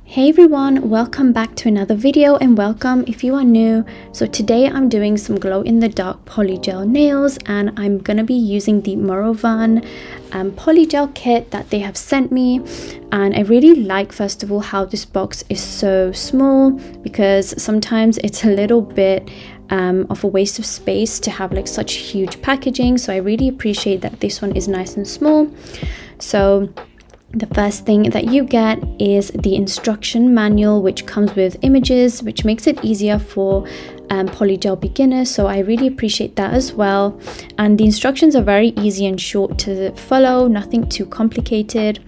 Hey everyone, welcome back to another video and welcome if you are new. So today I'm doing some glow in the dark polygel nails and I'm gonna be using the Morovan polygel kit that they have sent me. And I really like, first of all, how this box is so small, because sometimes it's a little bit of a waste of space to have like such huge packaging. So I really appreciate that this one is nice and small. So the first thing that you get is the instruction manual, which comes with images, which makes it easier for polygel beginners. So I really appreciate that as well. And the instructions are very easy and short to follow, nothing too complicated.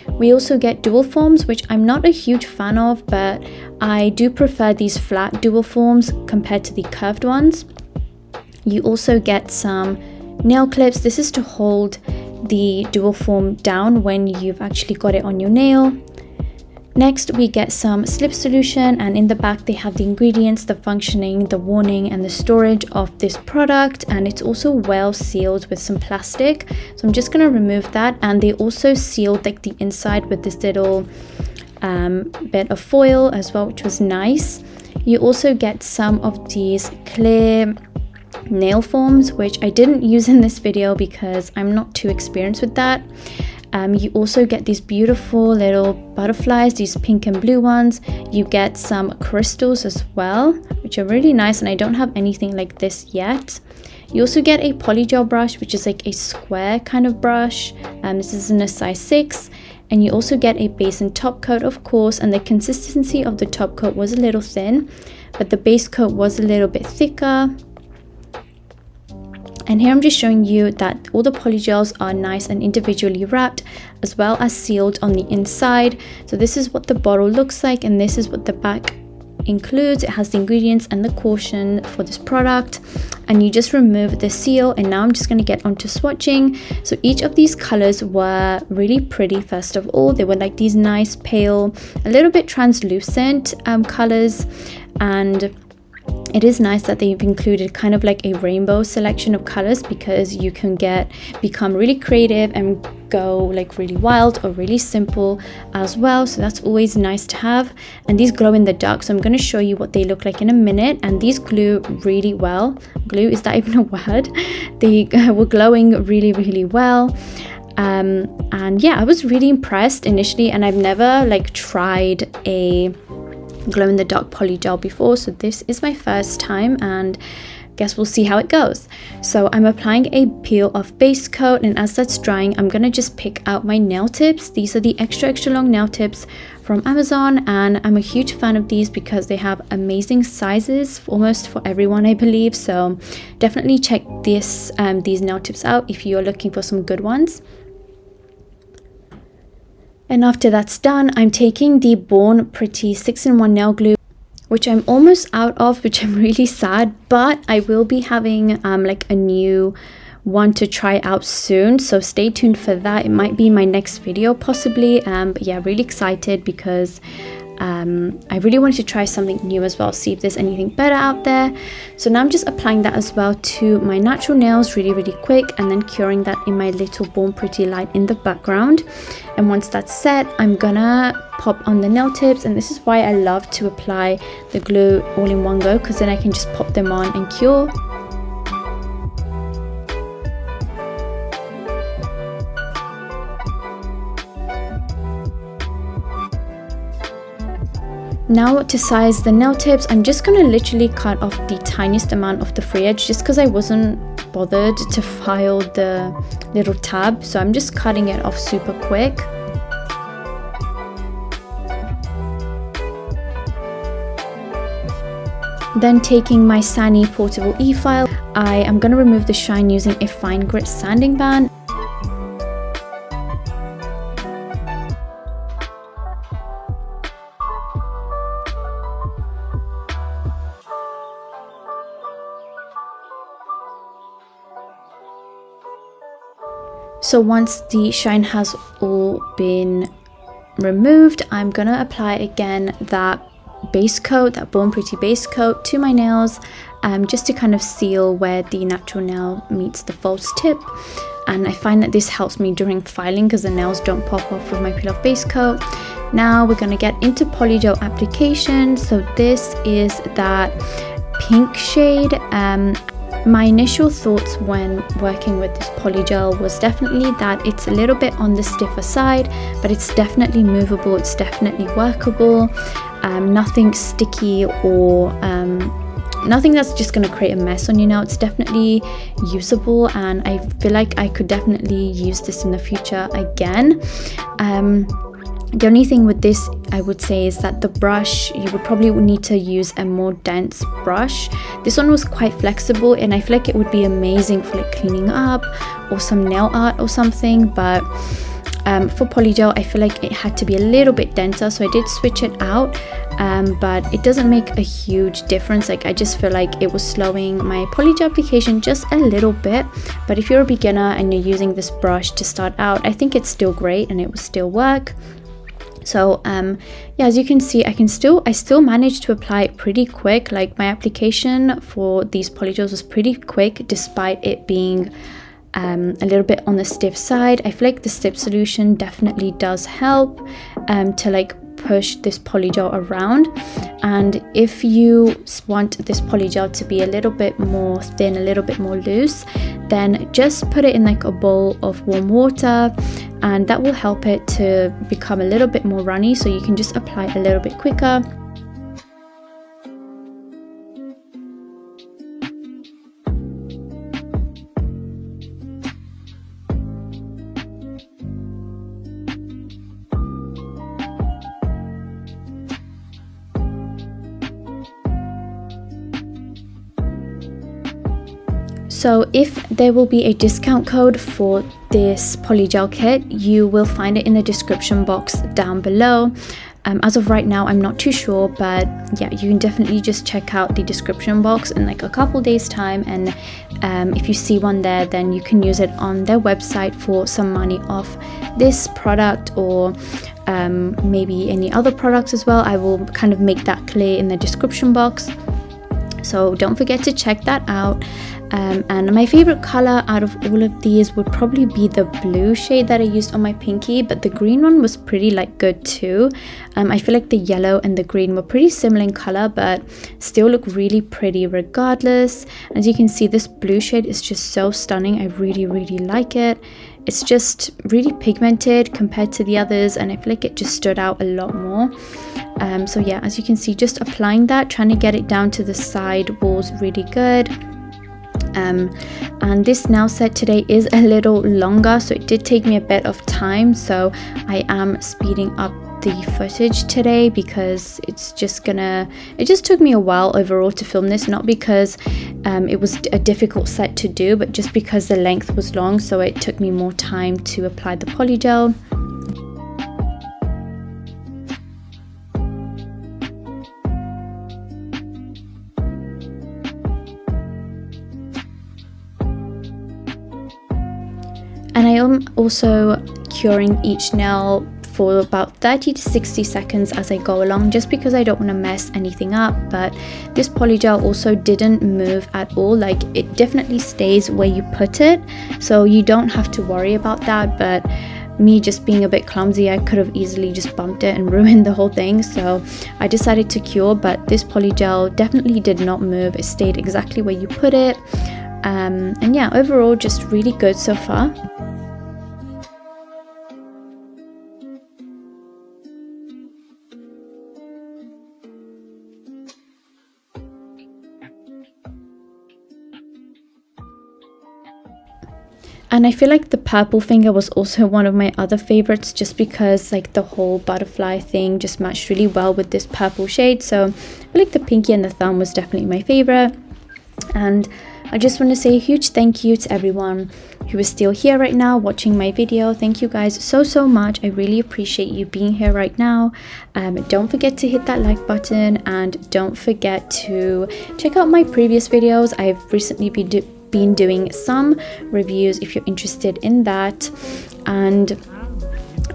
We also get dual forms, which I'm not a huge fan of, but I do prefer these flat dual forms compared to the curved ones. You also get some nail clips. This is to hold the dual form down when you've actually got it on your nail. Next we get some slip solution, and in the back they have the ingredients, the functioning, the warning and the storage of this product, and it's also well sealed with some plastic. So I'm just going to remove that, and they also sealed like the inside with this little bit of foil as well, which was nice. You also get some of these clear nail forms, which I didn't use in this video because I'm not too experienced with that. You also get these beautiful little butterflies, these pink and blue ones. You get some crystals as well, which are really nice, and I don't have anything like this yet. You also get a polygel brush, which is like a square kind of brush. This is in a size 6. And you also get a base and top coat, of course, and the consistency of the top coat was a little thin, but the base coat was a little bit thicker. And here I'm just showing you that all the polygels are nice and individually wrapped, as well as sealed on the inside. So this is what the bottle looks like, and this is what the back includes. It has the ingredients and the caution for this product, and you just remove the seal. And now I'm just going to get onto swatching. So each of these colors were really pretty. First of all, they were like these nice pale, a little bit translucent colors, and it is nice that they've included kind of like a rainbow selection of colors, because you can become really creative and go like really wild or really simple as well. So that's always nice to have. And these glow in the dark, so I'm going to show you what they look like in a minute. And these glue really well. Glue, is that even a word? They were glowing really well. And yeah, I was really impressed initially, and I've never like tried a glow in the dark polygel before, so this is my first time, and guess we'll see how it goes. So I'm applying a peel off base coat, and as that's drying, I'm gonna just pick out my nail tips. These are the extra long nail tips from Amazon, and I'm a huge fan of these because they have amazing sizes almost for everyone, I believe. So definitely check these nail tips out if you're looking for some good ones. And after that's done, I'm taking the Born Pretty 6-in-1 nail glue, which I'm almost out of, which I'm really sad, but I will be having like a new one to try out soon, so stay tuned for that. It might be my next video possibly, but yeah, really excited because I really wanted to try something new as well, see if there's anything better out there. So now I'm just applying that as well to my natural nails really quick, and then curing that in my little Born Pretty light in the background. And once that's set, I'm gonna pop on the nail tips, and this is why I love to apply the glue all in one go, because then I can just pop them on and cure. Now to size the nail tips, I'm just going to literally cut off the tiniest amount of the free edge, just because I wasn't bothered to file the little tab. So I'm just cutting it off super quick. Then taking my Sani portable e-file, I am going to remove the shine using a fine grit sanding band. So once the shine has all been removed, I'm gonna apply again that base coat, that Born Pretty base coat to my nails, just to kind of seal where the natural nail meets the false tip. And I find that this helps me during filing because the nails don't pop off with my peel off base coat. Now we're going to get into Polygel Application. So this is that pink shade. My initial thoughts when working with this polygel was definitely that it's a little bit on the stiffer side, but it's definitely movable, it's definitely workable, nothing sticky or nothing that's just going to create a mess on your nail. It's definitely usable, and I feel like I could definitely use this in the future again. The only thing with this I would say is that the brush, you would probably need to use a more dense brush. This one was quite flexible, and I feel like it would be amazing for like cleaning up or some nail art or something, but for polygel I feel like it had to be a little bit denser, so I did switch it out, but it doesn't make a huge difference. Like I just feel like it was slowing my polygel application just a little bit, but if you're a beginner and you're using this brush to start out, I think it's still great and it will still work. So yeah, as you can see, I still managed to apply it pretty quick. Like my application for these polygels was pretty quick despite it being a little bit on the stiff side. I feel like the stiff solution definitely does help to like push this polygel around, and if you want this polygel to be a little bit more thin, a little bit more loose, then just put it in like a bowl of warm water, and that will help it to become a little bit more runny, so you can just apply a little bit quicker. So if there will be a discount code for this polygel kit, you will find it in the description box down below. As of right now, I'm not too sure, but yeah, you can definitely just check out the description box in like a couple days time, and if you see one there, then you can use it on their website for some money off this product, or maybe any other products as well. I will kind of make that clear in the description box, so don't forget to check that out. And my favorite color out of all of these would probably be the blue shade that I used on my pinky, but the green one was pretty like good too. I feel like the yellow and the green were pretty similar in color, but still look really pretty regardless. As you can see, this blue shade is just so stunning. I really like it. It's just really pigmented compared to the others, and I feel like it just stood out a lot more. So yeah, as you can see, just applying that, trying to get it down to the side was really good. And this nail set today is a little longer, so it did take me a bit of time, so I am speeding up the footage today because it just took me a while overall to film this, not because it was a difficult set to do, but just because the length was long, so it took me more time to apply the polygel. And I am also curing each nail for about 30 to 60 seconds as I go along, just because I don't want to mess anything up. But this polygel also didn't move at all. Like, it definitely stays where you put it, so you don't have to worry about that. But me just being a bit clumsy, I could have easily just bumped it and ruined the whole thing, so I decided to cure. But this polygel definitely did not move. It stayed exactly where you put it. And yeah, overall just really good so far. And I feel like the purple finger was also one of my other favorites, just because like the whole butterfly thing just matched really well with this purple shade. So I feel like the pinky and the thumb was definitely my favorite. And I just want to say a huge thank you to everyone who is still here right now watching my video. Thank you guys so much. I really appreciate you being here right now. Don't forget to hit that like button, and don't forget to check out my previous videos. I've recently been doing some reviews if you're interested in that. And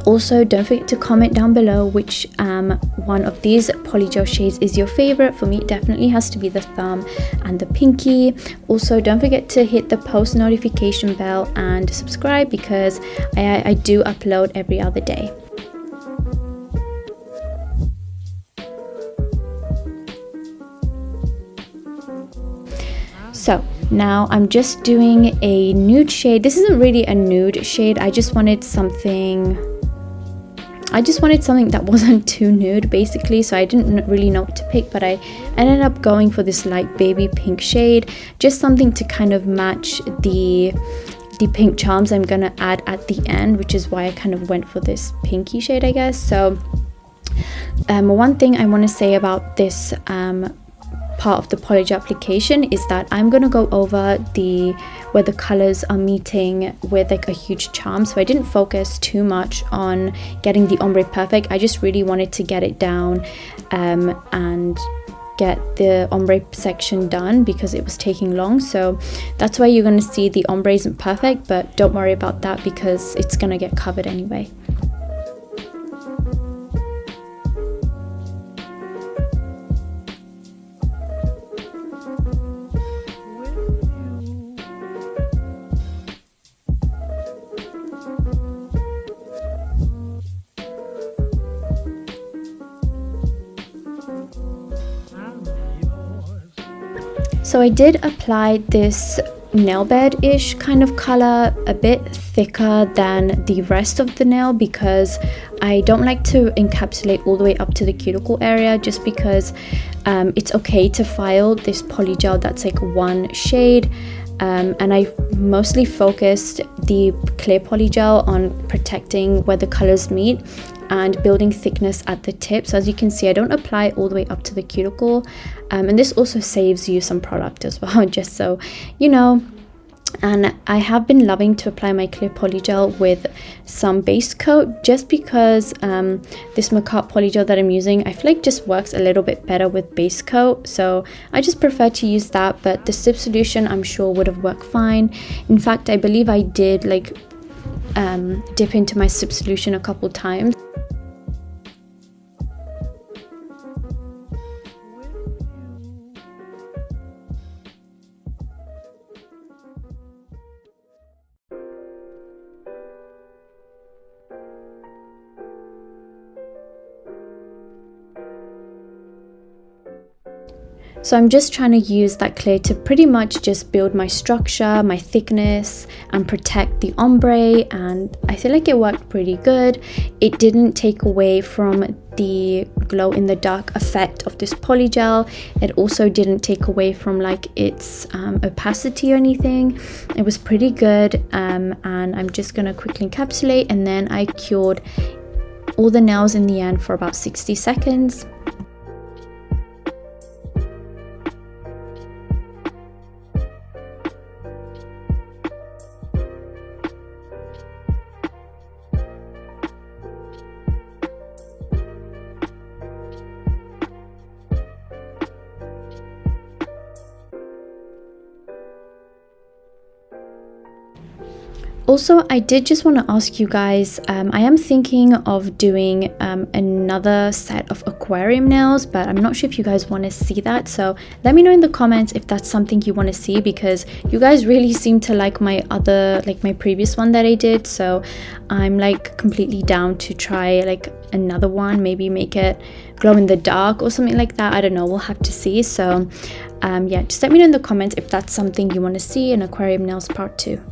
also don't forget to comment down below which one of these polygel shades is your favorite. For me, it definitely has to be the thumb and the pinky. Also, don't forget to hit the post notification bell and subscribe, because I do upload every other day. So now I'm just doing a nude shade. This isn't really a nude shade. I just wanted something that wasn't too nude basically, so I didn't really know what to pick, but I ended up going for this light baby pink shade, just something to kind of match the pink charms I'm gonna add at the end, which is why I kind of went for this pinky shade, I guess. So one thing I want to say about this part of the Polygel application is that I'm gonna go over where the colors are meeting with like a huge charm. So I didn't focus too much on getting the ombre perfect. I just really wanted to get it down and get the ombre section done because it was taking long. So that's why you're going to see the ombre isn't perfect, but don't worry about that because it's going to get covered anyway. So I did apply this nail bed-ish kind of color a bit thicker than the rest of the nail because I don't like to encapsulate all the way up to the cuticle area, just because it's okay to file this polygel that's like one shade. And I mostly focused the clear polygel on protecting where the colors meet and building thickness at the tip. So as you can see, I don't apply all the way up to the cuticle, and this also saves you some product as well, just so you know. And I have been loving to apply my clear polygel with some base coat, just because this Macabre polygel that I'm using, I feel like just works a little bit better with base coat, so I just prefer to use that. But the sip solution I'm sure would have worked fine. In fact, I believe I did like dip into my sip solution a couple times. So I'm just trying to use that clear to pretty much just build my structure, my thickness, and protect the ombre, and I feel like it worked pretty good. It didn't take away from the glow in the dark effect of this polygel. It also didn't take away from like its opacity or anything. It was pretty good, and I'm just gonna quickly encapsulate, and then I cured all the nails in the end for about 60 seconds. Also, I did just want to ask you guys, I am thinking of doing another set of aquarium nails, but I'm not sure if you guys want to see that. So let me know in the comments if that's something you want to see, because you guys really seem to like my previous one that I did. So I'm like completely down to try like another one, maybe make it glow in the dark or something like that. I don't know, we'll have to see. So yeah, just let me know in the comments if that's something you want to see in aquarium nails part 2.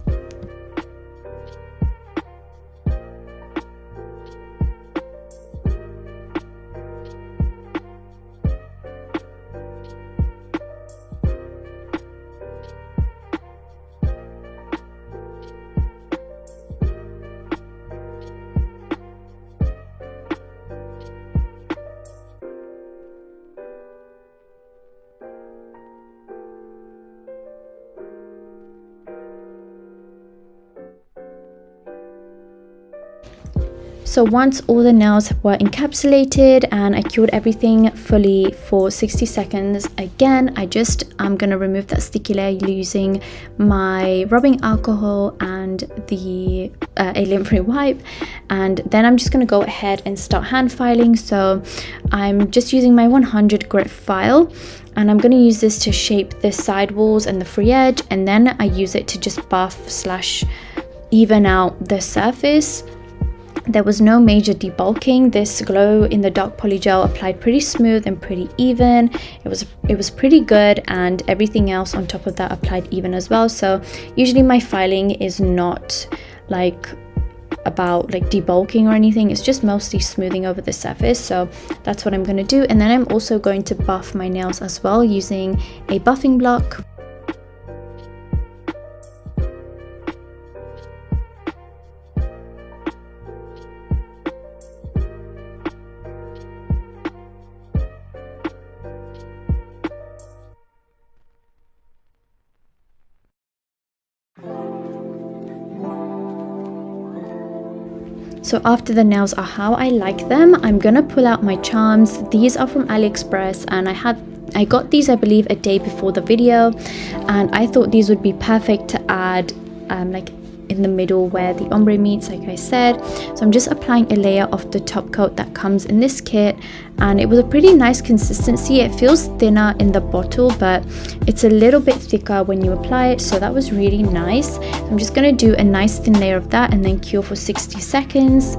So once all the nails were encapsulated and I cured everything fully for 60 seconds, again, I'm gonna remove that sticky layer using my rubbing alcohol and the alien-free wipe, and then I'm just gonna go ahead and start hand filing. So I'm just using my 100 grit file, and I'm gonna use this to shape the side walls and the free edge, and then I use it to just buff / even out the surface. There was no major debulking. This glow in the dark polygel applied pretty smooth and pretty even. It was pretty good, and everything else on top of that applied even as well. So usually my filing is not like about like debulking or anything, it's just mostly smoothing over the surface. So that's what I'm going to do. And then I'm also going to buff my nails as well using a buffing block. So after the nails are how I like them, I'm gonna pull out my charms. These are from AliExpress, and I got these, I believe, a day before the video, and I thought these would be perfect to add like in the middle where the ombre meets, like I said. So I'm just applying a layer of the top coat that comes in this kit, and it was a pretty nice consistency. It feels thinner in the bottle, but it's a little bit thicker when you apply it, so that was really nice. So I'm just going to do a nice thin layer of that and then cure for 60 seconds.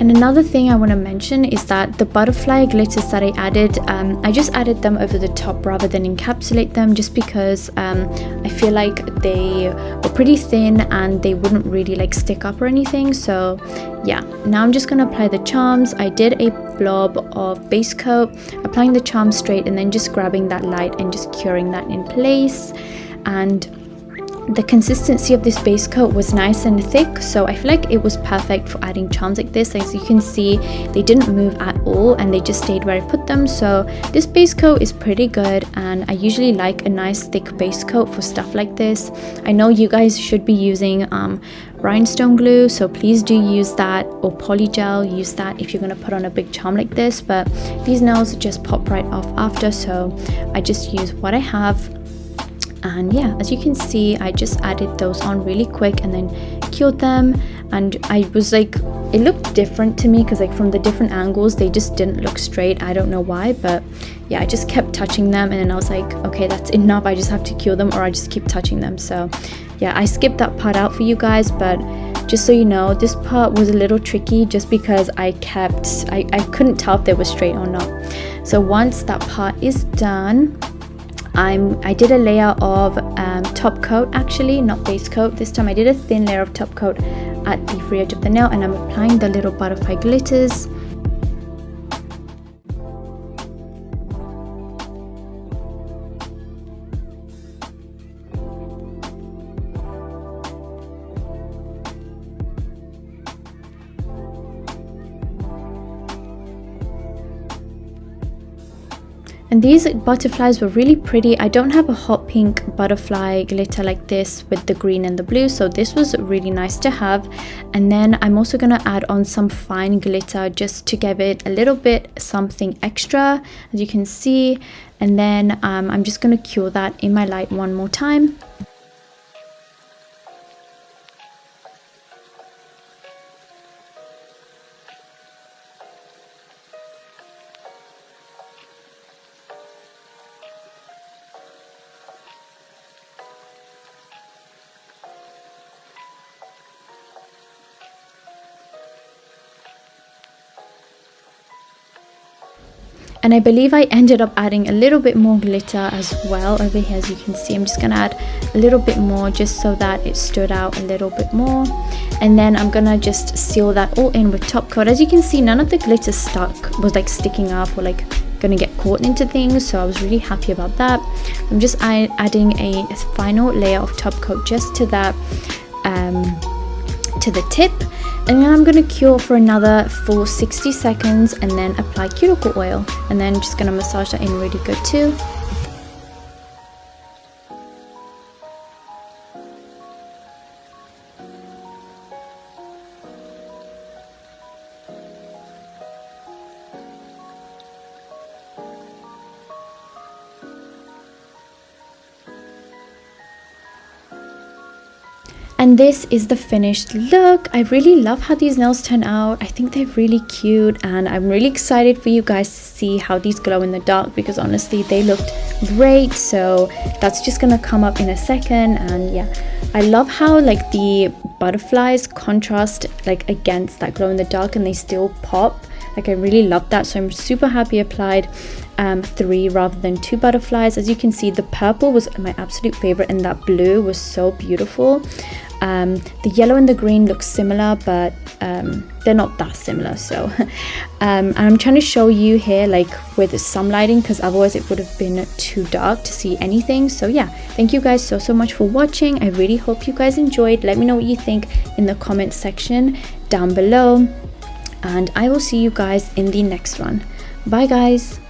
And another thing I want to mention is that the butterfly glitters that I added, I just added them over the top rather than encapsulate them, just because I feel like they were pretty thin and they wouldn't really like stick up or anything. So yeah, now I'm just going to apply the charms. I did a blob of base coat, applying the charm straight and then just grabbing that light and just curing that in place. And the consistency of this base coat was nice and thick, so I feel like it was perfect for adding charms like this. As you can see, they didn't move at all and they just stayed where I put them. So this base coat is pretty good, and I usually like a nice thick base coat for stuff like this. I know you guys should be using rhinestone glue, so please do use that, or polygel, use that if you're going to put on a big charm like this. But these nails just pop right off after, so I just use what I have. And yeah, as you can see, I just added those on really quick and then cured them. And I was like, it looked different to me because like from the different angles they just didn't look straight. I don't know why, but yeah, I just kept touching them, and then I was like, okay, that's enough, I just have to cure them, or I just keep touching them. So yeah, I skipped that part out for you guys, but just so you know, this part was a little tricky just because I couldn't tell if they were straight or not. So once that part is done, I did a layer of top coat, actually not base coat this time. I did a thin layer of top coat at the free edge of the nail, and I'm applying the little butterfly glitters. And these butterflies were really pretty. I don't have a hot pink butterfly glitter like this with the green and the blue, so this was really nice to have. And then I'm also going to add on some fine glitter just to give it a little bit something extra, as you can see. And then I'm just going to cure that in my light one more time. And I believe I ended up adding a little bit more glitter as well over here. As you can see, I'm just gonna add a little bit more just so that it stood out a little bit more. And then I'm gonna just seal that all in with top coat. As you can see, none of the glitter was like sticking up or like gonna get caught into things, so I was really happy about that. I'm just adding a final layer of top coat just to that to the tip, and then I'm going to cure for another full 60 seconds and then apply cuticle oil, and then just going to massage that in really good too. And this is the finished look. I really love how these nails turn out. I think they're really cute, and I'm really excited for you guys to see how these glow in the dark, because honestly they looked great. So that's just gonna come up in a second. And yeah, I love how like the butterflies contrast like against that glow in the dark and they still pop. Like I really love that. So I'm super happy I applied 3 rather than 2 butterflies. As you can see, the purple was my absolute favorite and that blue was so beautiful. The yellow and the green look similar, but they're not that similar. So and I'm trying to show you here like with some lighting, because otherwise it would have been too dark to see anything. So yeah, thank you guys so much for watching. I really hope you guys enjoyed. Let me know what you think in the comment section down below, and I will see you guys in the next one. Bye guys.